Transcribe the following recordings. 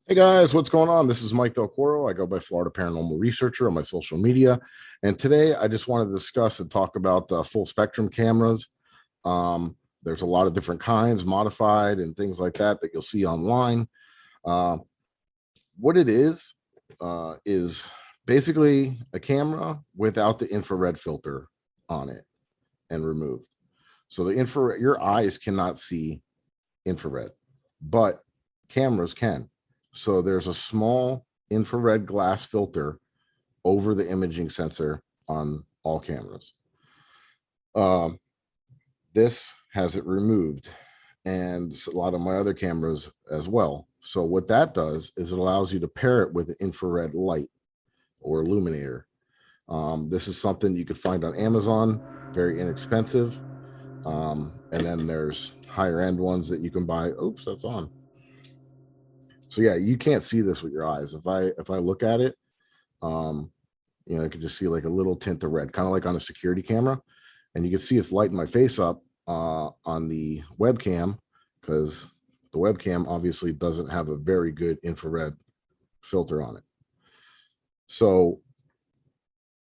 Hey guys, what's going on? This is Mike Del Coro. I go by Florida Paranormal Researcher on my social media. And today I just want to discuss and talk about full spectrum cameras. There's a lot of different kinds, modified and things like that you'll see online. Uh, what it is basically a camera without the infrared filter on it and removed. So the infrared, your eyes cannot see infrared, but cameras can. So there's a small infrared glass filter over the imaging sensor on all cameras. This has it removed, and a lot of my other cameras as well. So what that does is it allows you to pair it with infrared light or illuminator. This is something you could find on Amazon, very inexpensive. And then there's higher end ones that you can buy. Oops, that's on. So yeah, you can't see this with your eyes. If I look at it, I could just see like a little tint of red, kind of like on a security camera, and you can see it's lighting my face up on the webcam because the webcam obviously doesn't have a very good infrared filter on it. So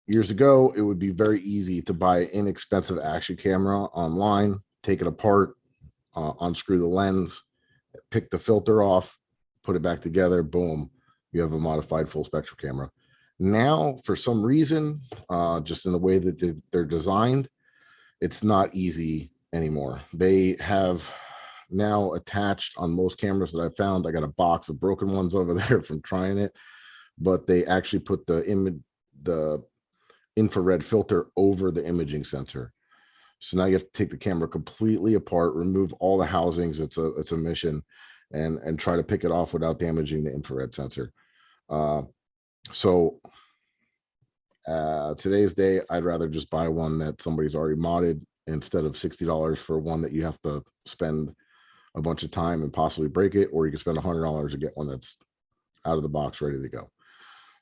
years ago, it would be very easy to buy an inexpensive action camera online, take it apart, unscrew the lens, pick the filter off, put it back together, boom, you have a modified full spectrum camera. Now, for some reason, just in the way that they're designed, it's not easy anymore. They have now attached on most cameras that I found, I got a box of broken ones over there from trying it, but they actually put the infrared filter over the imaging sensor. So now you have to take the camera completely apart, remove all the housings. It's a mission, and try to pick it off without damaging the infrared sensor. So today's day, I'd rather just buy one that somebody's already modded instead of $60 for one that you have to spend a bunch of time and possibly break it, or you can spend $100 to get one that's out of the box ready to go.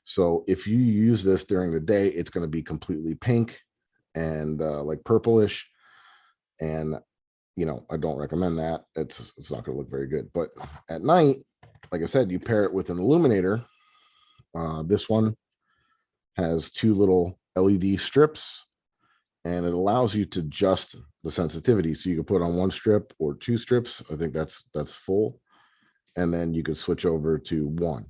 So if you use this during the day, it's going to be completely pink and like purplish, and I don't recommend that. It's not going to look very good. But at night, like I said, you pair it with an illuminator. This one has two little LED strips, and it allows you to adjust the sensitivity. So you can put on one strip or two strips. I think that's full, and then you could switch over to one.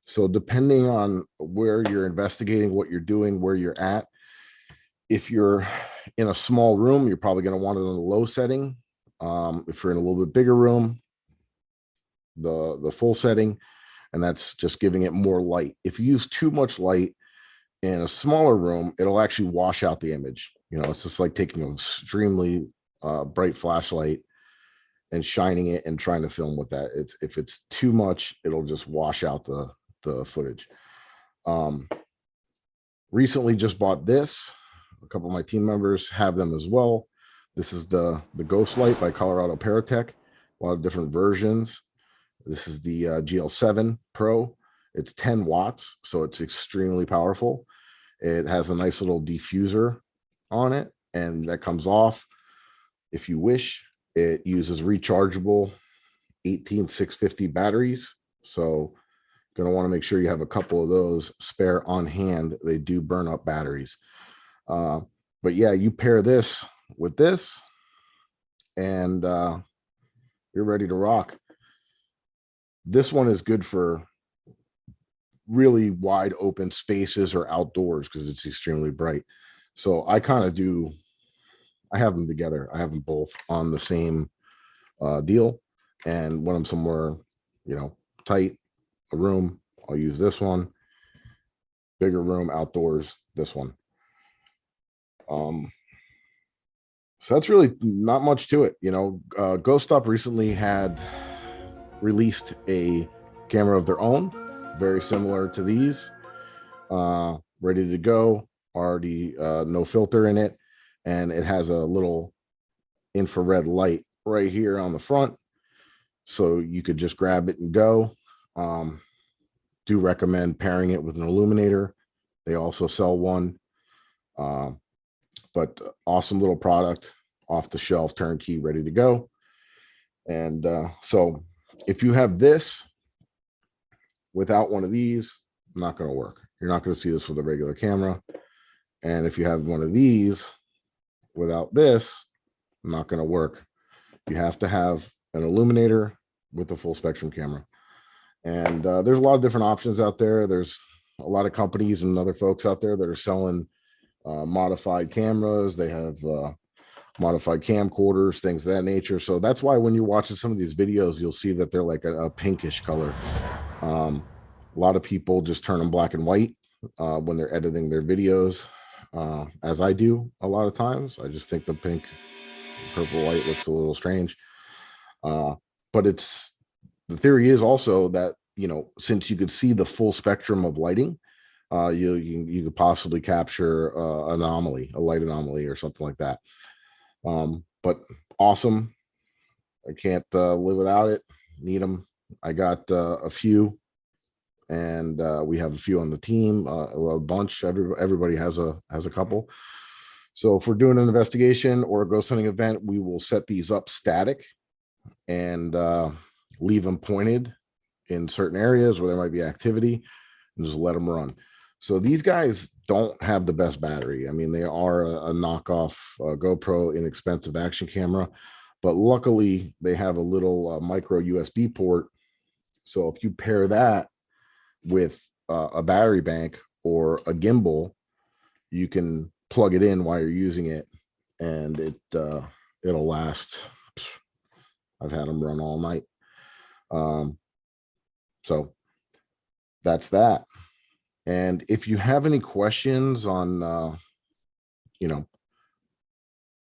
So depending on where you're investigating, what you're doing, where you're at, if you're in a small room, you're probably going to want it on the low setting. If you're in a little bit bigger room, the full setting, and that's just giving it more light. If you use too much light in a smaller room, it'll actually wash out the image. It's just like taking an extremely bright flashlight and shining it and trying to film with that. If it's too much, it'll just wash out the footage. Recently just bought this. A couple of my team members have them as well. This is the Ghost Light by Colorado Paratech. A lot of different versions. This is the Gl7 Pro. It's 10 watts, so it's extremely powerful. It has a nice little diffuser on it, and that comes off if you wish. It uses rechargeable 18650 batteries, so going to want to make sure you have a couple of those spare on hand. They do burn up batteries. But yeah, you pair this with this, and you're ready to rock. This one is good for really wide open spaces or outdoors because it's extremely bright. So I have them together. I have them both on the same deal. And when I'm somewhere, tight, a room, I'll use this one. Bigger room, outdoors, this one. So that's really not much to it. Ghost Stop recently had released a camera of their own, very similar to these, ready to go, already no filter in it, and it has a little infrared light right here on the front, so you could just grab it and go. Do recommend pairing it with an illuminator. They also sell one, but awesome little product, off the shelf, turnkey, ready to go. And so if you have this without one of these, not going to work. You're not going to see this with a regular camera. And if you have one of these without this, not going to work. You have to have an illuminator with the full spectrum camera. And there's a lot of different options out there. There's a lot of companies and other folks out there that are selling modified cameras. They have modified camcorders, things of that nature. So that's why when you're watching some of these videos, you'll see that they're like a pinkish color. A lot of people just turn them black and white when they're editing their videos, as I do a lot of times. I just think the pink, purple light looks a little strange. But it's, the theory is also that, you know, since you could see the full spectrum of lighting, you could possibly capture anomaly, a light anomaly or something like that. But awesome. I can't live without it. Need them. I got a few, and we have a few on the team, a bunch. Everybody has a couple. So if we're doing an investigation or a ghost hunting event, we will set these up static and leave them pointed in certain areas where there might be activity, and just let them run. So these guys don't have the best battery. I mean, they are a knockoff GoPro inexpensive action camera, but luckily they have a little micro USB port. So if you pair that with a battery bank or a gimbal, you can plug it in while you're using it, and it'll last. I've had them run all night. So that's that. And if you have any questions on, you know,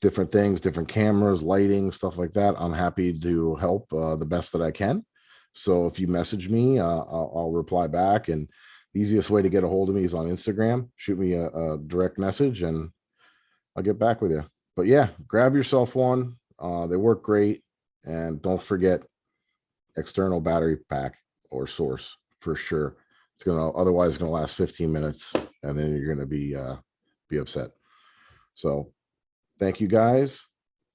different things, different cameras, lighting, stuff like that, I'm happy to help the best that I can. So if you message me, I'll reply back. And the easiest way to get a hold of me is on Instagram. Shoot me a direct message and I'll get back with you. But yeah, grab yourself one. They work great. And don't forget external battery pack or source for sure. It's otherwise it's gonna last 15 minutes, and then you're gonna be upset. So thank you guys.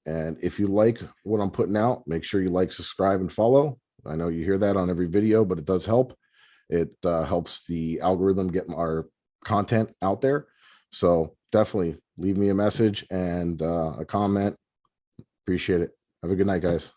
And if you like what I'm putting out, make sure you like, subscribe, and follow. I know you hear that on every video, but it does help. It helps the algorithm get our content out there. So definitely leave me a message and a comment. Appreciate it. Have a good night, guys.